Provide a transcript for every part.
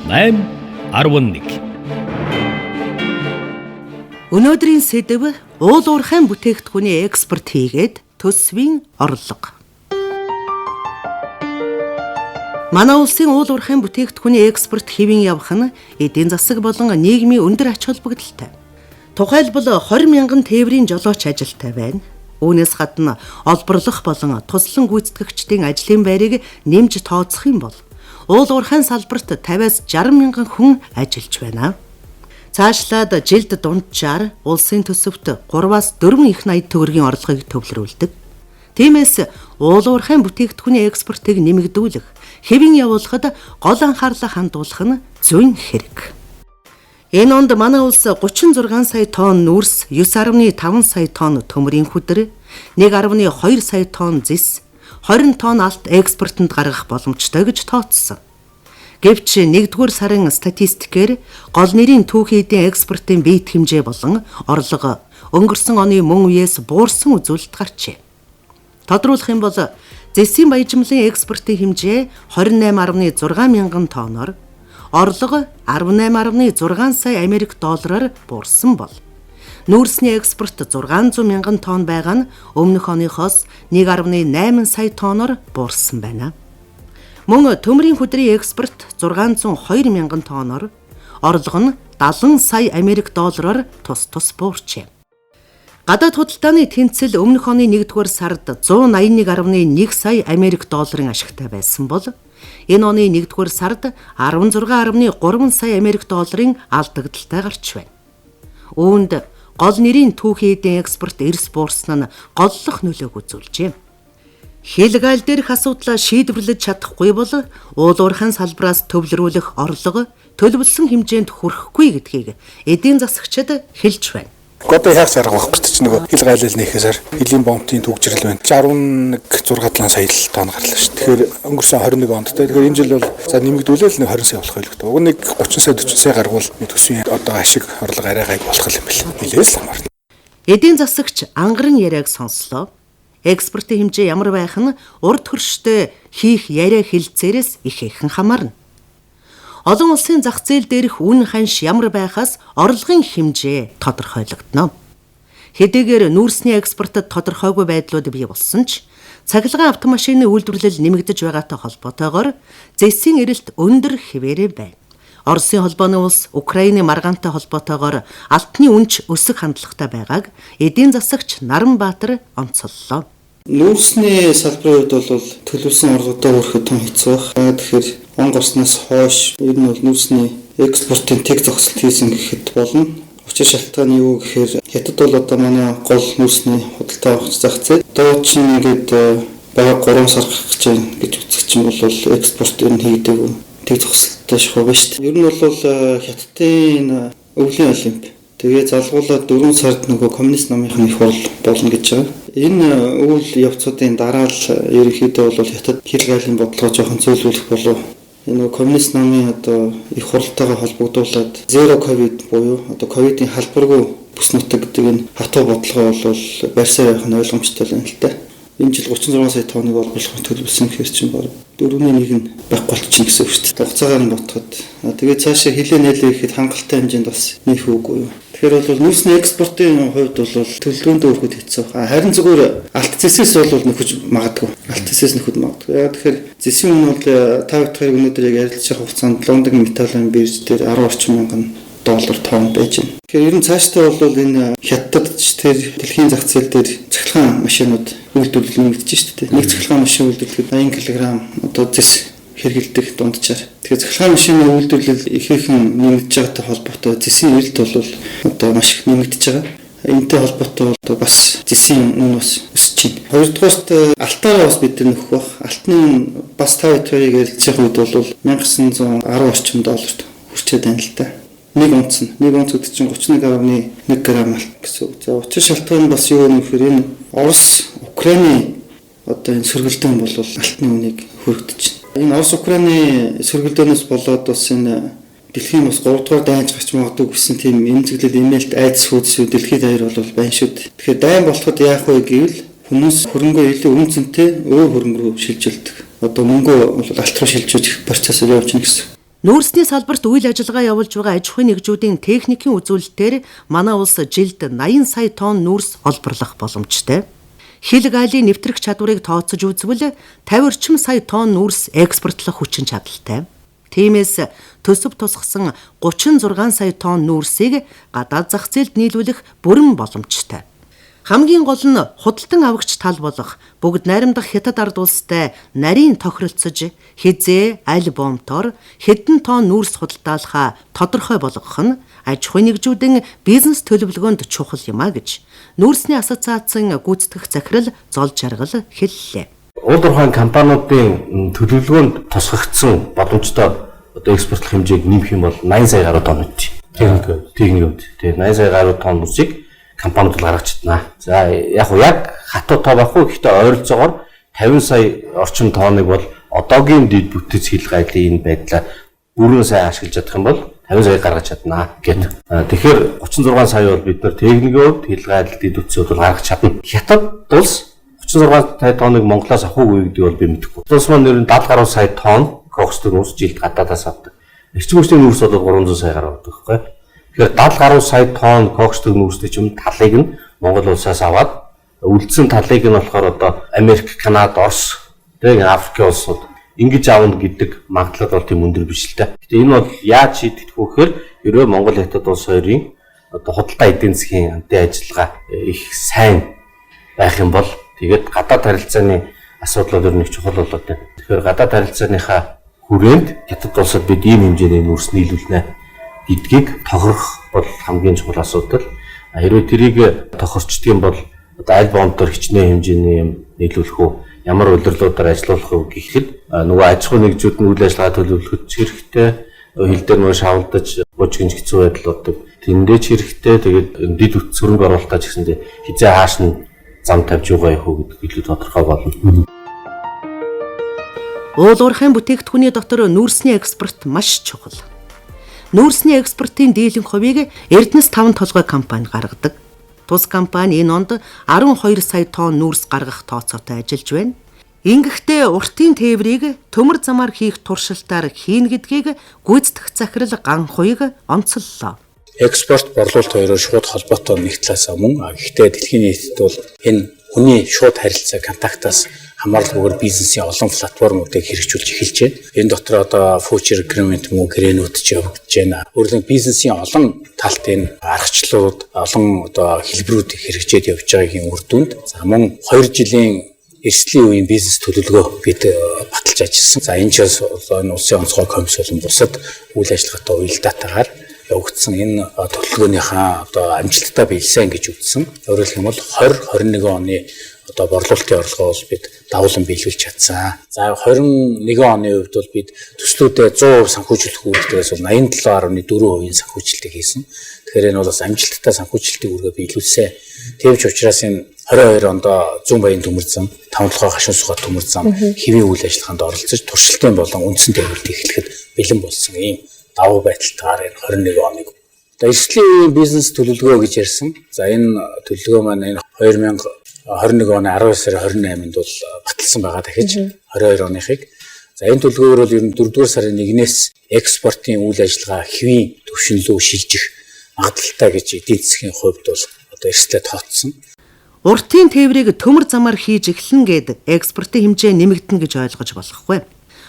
8:11. Өнөөдрийн сэдэв уул уурхайн бүтээгдэхүүний экспорт хийгээд төсвийн орлого. Манай улсын уул уурхайн бүтээгдэхүүний экспорт хэвэн явах нь эдийн засаг болон нийгмийн өндөр ач холбогдолтой. Тухайлбал 20 мянган тээврийн жолооч ажилтай байна. Үүнээс гадна олборлох болон туслан гүйцэтгэгчдийн ажлын байрыг нэмж тооцох юм бол уул уурхайн салбарт 50-60 мянган хүн ажиллаж байна. Цаашлаад жилд дунджаар улсын төсөвт 3-4 их 80 төгрөгийн орлогыг төвлөрүүлдэг. Тиймээс уул уурхайн бүтээгдэхүүний экспортыг нэмэгдүүлэх, хэвэн явуулахад гол анхаарлаа хандуулах нь зүйн хэрэг. Энэ онд манай улс 36 сая тонн нүүрс, 9.5 сая тонн төмрийн хүдэр, 1.2 сая тонн зис, 20 тонн алт экспортод гаргах боломжтой гэж тооцсон. Гэвч 1-р сарын статистикээр гол нэрийн түүхийн эдийн экспортын биет хэмжээ болон орлого өнгөрсөн оны мөн үеэс буурсан үзүүлэлт гарчээ. Тодруулах юм бол зэсийн баяжмлын экспортын хэмжээ 28.6 мянган тонноор, орлого 18.6 сая Америк доллараар буурсан бол нүүрсний экспорт 600 мянган тонн байгаа нь өмнөх оныхоос 1.8 сая тонноор буурсан байна. Мөн төмрийн хүдрийн экспорт 602 мянган тонноор, орлого нь 70 сая Америк доллараар тус буурчээ. Гадаад худалдааны тэнцэл өмнөх оны 1-р сард 181.1 сая Америк долларын ашигтай байсан бол энэ оны 1-р сард 16.3 сая Америк долларын алдагдaltaй гарч байна. Үүнд гол нэрийн түүхийн эдийн экспорт эрс буурсан нь голлох нөлөөг үзүүлжээ. Хилгаал дээрх асуудлаа шийдвэрлэж чадахгүй бол уул уурхайн салбараас төвлөрүүлэх орлого төлөвлөсөн хэмжээнд хүрэхгүй гэдгийг эдийн засагчид хэлж байна. Одоо яах зарга багт ч нөгөө хил гайлал нэхээсээр хилийн бомтын төгжрөл байна. 11.6 сая тонн гарлаа шүү. Тэгэхээр өнгөрсөн 21 онд тэгэхээр энэ жил бол за нэмэгдүүлээл нэг 20 сая болох байлгүй. Уг нэг 30 сая 40 сая гаргуул төсвийн одоо ашиг орлого арай гайг болох юм байна. Нилээс л хамаарна. Эдийн засагч ангарын яриаг сонслоо. Экспортын хэмжээ ямар байх нь урд хөрштэй хийх яриа хэлцээрээс ихээхэн хамаарна. Олон улсын зах зээл дээрх үн ханш ямар байхаас орлогын хэмжээ тодорхойлогдно. Хэдийгээр нүүрсний экспортод тодорхойгүй байдлууд бий болсон ч цахилгаан автомашины үйлдвэрлэл нэмэгдэж байгаатай холбоотойгоор зэсийн эрэлт өндөр хэвээрээ байна. Оросын холбооны улс Украины маргаантай холбоотойгоор алтны үнж өсөх хандлагатай байгааг эдийн засагч Наранбаатар онцоллоо. Нүүрсний салбарын хувьд бол төлөвлөсөн орлогодоо хүрэхэд том хэцүү байна. Тэгэхээр он гарснаас хойш ер нь бол нүүрсний экспортын тэг зогсолт хийсэн гэхэд болно. Учир шалтгаан нь юу гэхээр хятад бол одоо манай гол нүүрсний худалдаа авах зах зээл доод чинь ингээд бараг 3 сар гарах гэж байна гэж үзэх чинь бол экспорт ер нь хийдэг тэг зогсолттой шахав ба шүү дээ. Ер нь бол хятадын өвлийн олимп тэгээ залгуулаад 4 сард нөгөө коммунист намынхны их хурал болно гэж байгаа. Энэ үйл явцуудын дараа л ерөнхийдөө бол хятад хил гайлын бодлогоо жоохон зөөлүүлэх болов. Энэ коммунист намын одоо их хуралтайгаа холбогдуулаад зеро ковид буюу одоо ковидын халбаргүй бүс нутаг гэдэг энэ хатуу бодлогоо бол барьсаар явах нь ойлгомжтой байна л та. Энэ жил 36 сая тонныг олборлоход төлөвлөсөн гэхээр чинь баг 4.1 нь байхгүй болчихно гэсэн үг шүү дээ. Хугацаагаар нь ботход. Тэгээд цаашаа хилээ нээлээ гэхэд хангалттай хэмжээнд бас нэх үгүй юу. Тэгэхээр бол нүүрсний экспортын хувьд бол төлөвлөгөөндөө өргөд хэцүү. Харин зүгээр алт зэсээс бол нөхөж магадгүй. Алт зэсээс нөхөд магадгүй. Яг тэгэхээр зэсийн үн бол та бүхэн өнөөдөр яг ярилцах хугацаанд Лондонгийн металлын бирж дээр 10 орчим мянган доллар тонн байж байна. Тэгэхээр ер нь цаашдаа бол энэ хятадд ч тэр дэлхийн зах зээл дээр цахилгаан машинууд үйлдвэрлэл нэмэгдэж шүү дээ. Нэг цахилгаан машин үйлдвэрлэхэд 80 кг одоо зэс хэрэгэлдэг дунджаар. Тэгэхээр цахилгаан машины үйлдвэрлэл ихээхэн нэмэгдэж байгаатай холбоотой зэсийн эрэлт бол одоо маш их нэмэгдэж байгаа. Энэтэй холбоотой бол бас зэсийн үн бас өсөж байна. Хоёрдугаарт алтаараа бас бид нар нөхөх бах. Алтны бас та бүхэн ярилцах үед бол 1910 орчим долларт хүрчээд байна л да. Нэг унц гэдэг чинь 31.1 грамм алт гэсэн үг. За учир шалтгаан нь бас юу вэ гэхээр энэ Орос Украины одоо энэ сөргөлдөөн бол алтны үнийг хөргөдөж байна. Энэ Орос Украины сөргөлдөөнөөс болоод бас энэ дэлхийн бас 3 дугаар дайнч гарч магадгүй гэсэн тийм эмзэглэл имэйлт айдас хүйдэсүүд дэлхийд даяар бол байна шүү дээ. Тэгэхээр дайн болоход яах вэ гэвэл хүмүүс хөрөнгөө илүү үнэ цэнтэй өөр хөрөнгө рүү шилжүүлдэг. Одоо мөнгөө бол алт руу шилжүүлэх процессор явж байна гэсэн. Нүүрсний салбарт үйл ажиллагаа явуулж байгаа аж ахуйн нэгжүүдийн техникийн үзүүлэлтээр манай улс жилд 80 сая тонн нүүрс олборлох боломжтой. Хил гаалын нэвтрэх чадварыг тооцож үзвэл 50 орчим сая тонн нүүрс экспортлох хүчин чадалтай. Тиймээс төсөв тусгасан 36 сая тонн нүүрсийг гадаад зах зээлд нийлүүлэх бүрэн боломжтой. Хамгийн гол нь худалдан авагч тал болох бүгд найрамдах хятад ард улстай нарийн тохиролцож хизээ аль бомтоор хэдэн тонн нүүрс худалдаалахаа тодорхой болгох нь аж ахуйн нэгжүүдийн бизнес төлөвлөгөөнд чухал юм а гэж нүүрсний ассоциацийн гүйцэтгэх захирал Зол Жаргал хэллээ. Уул уурхайн компаниудын төлөвлөгөөнд тусгагдсан боломжтой экспортлох хэмжээг нэмэх юм бол 80 сая гаруй тонн гэж. Техникүүд. Тэгээд 80 сая гаруй тонн нүсийг компаниуд гаргаж чадна. За яг хатуу тоо байхгүй гэхдээ ойролцоогоор 50 сая орчим тонныг бол одоогийн дэд бүтэц хил гайлын энэ байдлаар бүрэн сайн ашиглаж чадах юм бол 50 сая гаргаж чадна гэдэг. Тэгэхээр 36 сая бол бид нар техникийн хувьд хил гайл дэд бүтцүүд бол гаргаж чадна. Хятад улс 36 сая тонныг Монголоос авахгүй гэдэг бол би мэдэхгүй. Улс маань нэр нь 70 гаруй сая тонн кокстой нүүрс жилд гадаадаас авдаг. Эрчим хүчний нүүрс бол 300 сая гаруй авдаг байхгүй. Тэгэхээр 70 гаруй сая тонн кокстой нүүрстэй ч юм талыг нь Монгол улсаас аваад үлдсэн талыг нь болохоор одоо Америк, Канада, Орос, тэгээд Африкийн улсууд ингэж аавна гэдэг магадлал бол тийм өндөр биш л дээ. Гэтэ энэ бол яаж шийдэгдэх вэ гэхээр ерөө Монгол Хятад улс хоёрын одоо худалдаа эдийн засгийн хамтын ажиллагаа их сайн байх юм бол тэгээд гадаад харилцааны асуудал бол нэг чухал болоод байна. Тэгэхээр гадаад харилцааныхаа хүрээнд Хятад улсад бид ийм хэмжээний нүүрс нийлүүлнэ гэдгийг тохирох бол хамгийн чухал асуудал. Хэрвээ тэрийг тохирчдгийм бол одоо аль бомтоор хичнээн хэмжээний юм нийлүүлэх үү, ямар удирлуудаар ажиллах уу гэхлээр нөгөө аж ахуйн нэгжүүд нь үйл ажиллагаа төлөвлөхөд хэрэгтэй, хил дээр нөгөө шавлдаж буж гинж хэцүү байдал болдог. Тэндээ ч хэрэгтэй. Тэгээд дэд үт сөрөнгө оруулалтаа ч гэсэндээ хизээ хааш нь зам тавьж байгаа юу гэдэг илүү тодорхой болно. Уул уурхайн бүтээгдэхүүний дотор нүүрсний экспорт маш чухал. Нүүрсний экспортын дийлэнх хувийг Эрдэнэс 5 толгой компани гаргадаг. Тус компани энэ онд 12 сая тонн нүүрс гаргах тооцоотой ажиллаж байна. Ингэхдээ уртын тээврийг төмөр замаар хийх туршилтаар хийн гэдгийг гүйцэтгэх захирал Ганхуйг онцоллоо. Экспорт борлуулалт хоёроо шууд холбоотой нэг талаас мөн гэхдээ дэлхийн нийтэд бол энэ хүний шууд харилцаа контактаас хамааралгүйгээр бизнесийн олон платформуудыг хэрэгжүүлж эхэлж байна. Энэ дотор одоо future agreement мөн гэрэнүүд ч явагдаж байна. Өөрөлд бизнесийн олон талын аргачлалууд, олон одоо хэлбэрүүд хэрэгжээд явж байгаагийн үр дүнд за мөн 2 жилийн эрсдлийн үеийн бизнес төлөвлөгөө бид баталж ажилласан. За энэ ч энэ улсын онцгой комисс болон бусад үйл ажиллагаатай уялдаатайгаар явагдсан энэ төлөвлөгөөнийхөө одоо амжилттай биелсэн гэж үзсэн. Өөрөөр хэлбэл 2021 оны одоо борлуулалтын орлогоо бол бид давуулан биелүүлж чадсан. За 21 оны хувьд бол бид төслүүдэд 100% санхүүжүүлэх үйлдэлээс бол 87.4% санхүүжилтийг хийсэн. Тэгэхээр энэ бол бас амжилттай санхүүжилтийг үргээ биелүүлсэн. Тэвч учраас энэ 22 онд Зүүн Баян төмөр зам, 5 толгой хашин сугаа төмөр зам хэвийн үйл ажиллагаанд оролцож туршилтын болон үндсэн төвлөрөлт эхлэхэд бэлэн болсон ийм давуу байдалтайгаар энэ 21 оныг одоо эрсдлийн бизнес төлөвлөгөө гэж ярьсан. За энэ төлөвлөгөө маань энэ 2021 оны 12 сарын 28-нд бол баталсан байгаа дахиж 22 оныхыг. За энэ төлөвлөгөөр бол ер нь 4-р сарын 1-ээс экспортын үйл ажиллагаа хэвийн түвшин рүү шилжих магадлалтай гэж эдийн засгийн хувьд бол одоо эрсдлээ тооцсон. Уртын тээврийг төмөр замаар хийж эхлэн гээд экспортын хэмжээ нэмэгдэнэ гэж ойлгож болохгүй.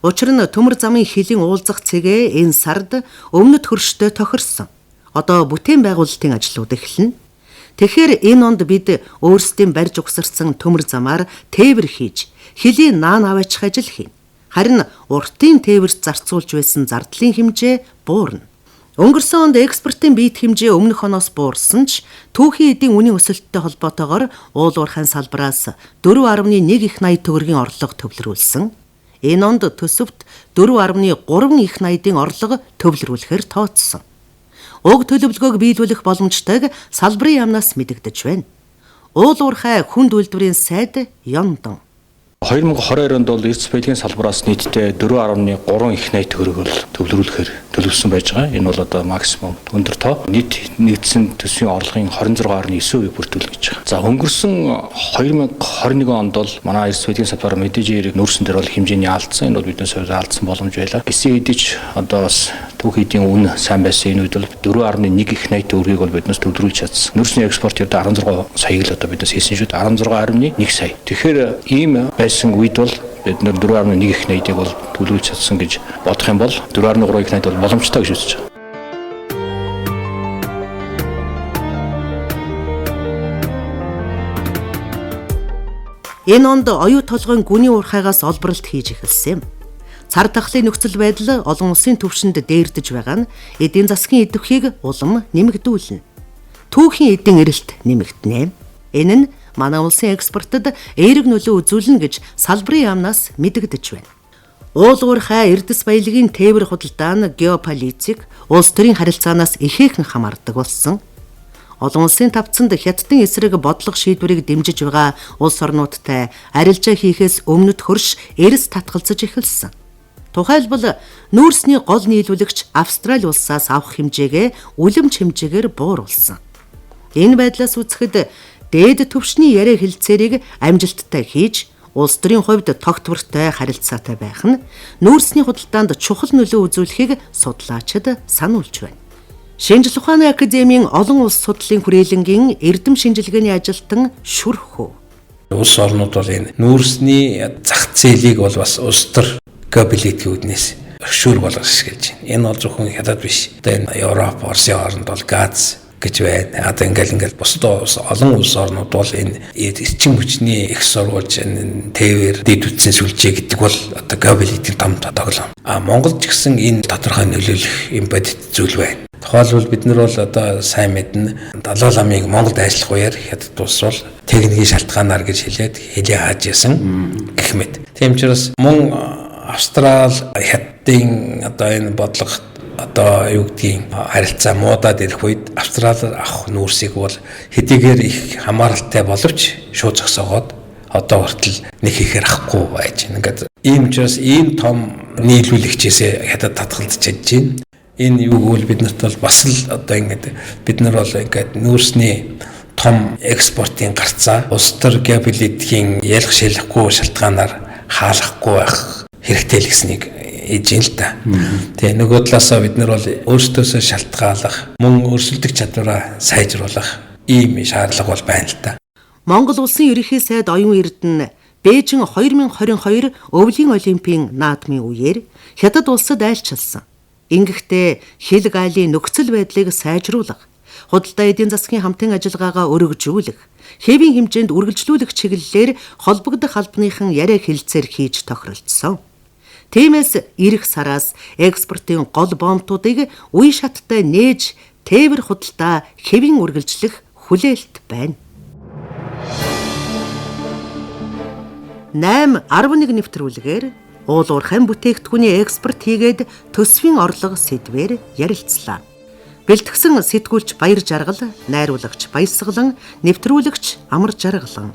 Учир нь төмөр замын хилийн уулзах цэгээ энэ сард өмнөд хөрштэй тохирсон. Одоо бүтээн байгуулалтын ажлууд эхэлнэ. Тэгэхээр энэ онд бид өөрсдийн барьж угсарсан төмөр замаар тээвэр хийж, хилийн наан аваачих ажил хийнэ. Харин уртын тээвэрт зарцуулж байсан зардлын хэмжээ буурна. Өнгөрсөн онд экспортын биет хэмжээ өмнөх оноос буурсан ч түүхийн эдийн үнийн өсөлттэй холбоотойгоор уул уурхайн салбараас 4.1 их 80 төгрөгийн орлого төвлөрүүлсэн. Энэ онд төсөвт 4.3 их 80-ийн орлого төвлөрүүлэхээр тооцсон. Уг төлөвлөгөөг биелүүлэх боломжтойг салбарын яамнаас мэдэгдэж байна. Уул уурхай хүнд үйлдвэрийн сайд Ёндон. 2022 онд бол эрдэс баялагын салбараас нийтдээ 4.3 их найт төгрөг бол төвлөрүүлэхээр төлөвлөсөн байж байгаа. Энэ бол одоо максимум өндөр тоо. Нийт нэгдсэн төсвийн орлогын 26.9% бүртгүүлнэ гэж байгаа. За өнгөрсөн 2021 онд бол манай эрдэс баялагын салбаар мэдээж хэрэг нүүрсэн дээр бол хэмжээний алдсан. Энэ бол биднээс алдсан боломж байлаа. Гэсэн хэдий ч одоо бас түүх эдийн үн сайн байсан энэ үед бол 4.1 их найт төгрөгийг бол биднээс төвлөрүүлж чадсан. Нүүрсний экспорт ердөө 16 саяг л одоо биднээс хийсэн шүү дээ. 16.1 сая. Тэгэхээр ийм байсан үед бол бид нэр 4.1 их найдыг бол төлөвлөж чадсан гэж бодох юм бол 4.3 их найд бол боломжтой гэж үзэж байна. Энэ онд оюу толгойн гүний уурхайгаас олборлт хийж эхэлсэн юм. Цар тахлын нөхцөл байдал олон улсын түвшинд дээрдэж байгаа нь эдийн засгийн идэвхийг улам нэмэгдүүлнэ. Түүхийн эдийн эрэлт нэмэгдэнэ. Энэ нь манай улсын экспортод эерэг нөлөө үзүүлнэ гэж салбарын яамнаас мэдэгдэж байна. Уул уурхай эрдэс баялагын тээвэр худалдаа нь геополитик, улс төрийн харилцаанаас ихээхэн хамаардаг болсон. Олон улсын тавцанд хятадын эсрэг бодлого шийдвэрийг дэмжиж байгаа улс орнуудтай арилжаа хийхээс өмнөд хөрш эрс татгалзаж эхэлсэн. Тухайлбал нүүрсний гол нийлүүлэгч Австрали улсаас авах хэмжээгээ үлэмж хэмжээгээр бууруулсан. Энэ байдлаас үзэхэд дээд түвшний яриа хэлцээрийг амжилттай хийж, улс төрийн хувьд тогтвортой харилцаатай байх нь нүүрсний худалдаанд чухал нөлөө үзүүлэхийг судлаачид сануулж байна. Шинжлэх ухааны академийн олон улс судлалын хүрээлэнгийн эрдэм шинжилгээний ажилтан Шүрхүү. Улс орнууд бол энэ нүүрсний зах зээлийг бол бас улс төр геополитикийн үүднээс өршөөр болгож ашиглаж байна. Энэ бол зөвхөн хятад биш. Одоо энэ Европ, Оросын хооронд бол газ гэж байна. Одоо ингээл бусад олон улс орнууд бол энэ эрчим хүчний их сурвалж, тээвэр, дэд үтсийн сүлжээ гэдэг бол одоо геополитикийн том тоглоом. Монголд ч гэсэн энэ тодорхой нөлөөлөх юм бодит зүйл байна. Тухайлбал бид нар бол одоо сайн мэднэ Далай ламыг Монголд ажиллах үеэр хятад улс бол техникийн шалтгаанаар гэж хэлээд хэлээ хааж ясан гэх мэт. Тийм учраас мөн Австрал хятадын одоо энэ бодлого одоо юу гэдгийг харилцаа муудаад ирэх үед Австралиар авах нүүрсийг бол хэдийгээр их хамааралтай боловч шууд зогсоогоод одоо хүртэл нэг ихээр авахгүй байж байна. Ингээд ийм учраас ийм том нийлүүлэгчээсээ хятад татгалзаж чадж байна. Энэ юу гэвэл биднэрт бол бас л одоо ингээд бид нар бол ингээд нүүрсний том экспортын гарцаа улс төр геополитикийн ялах шилэхгүй шалтгаанаар хаалгахгүй байх хэрэгтэй л гэснийг ээж юм л та. Тэгээ нөгөө талаасаа бид нар бол өөрсдөөсөө шалтгаалах, мөн өрсөлдөх чадвараа сайжруулах ийм шаардлага бол байна л та. Монгол улсын ерөнхий сайд оюун эрдэнэ Бээжин 2022 өвлийн олимпийн наадмын үеэр хятад улсад айлчилсан. Ингэхдээ хил гаалын нөхцөл байдлыг сайжруулах, худалдаа эдийн засгийн хамтын ажиллагаагаа өргөжүүлэх, хэвийн хэмжээнд үргэлжлүүлэх чиглэлээр холбогдох албаныхан яриа хэлцээр хийж тохиролцсон. Тиймээс ирэх сараас экспортын гол боомтуудыг үе шаттай нээж тээвэр худалдаа хэвийн үргэлжлэх хүлээлт байна. 8.11 нэвтрүүлгээр уул уурхайн бүтээгдэхүүний экспорт хийгээд төсвийн орлого сэдвээр ярилцлаа. Бэлтгэсэн сэтгүүлч Баяр Жаргал, найруулагч Баясгалан, нэвтрүүлэгч Амар Жаргалан.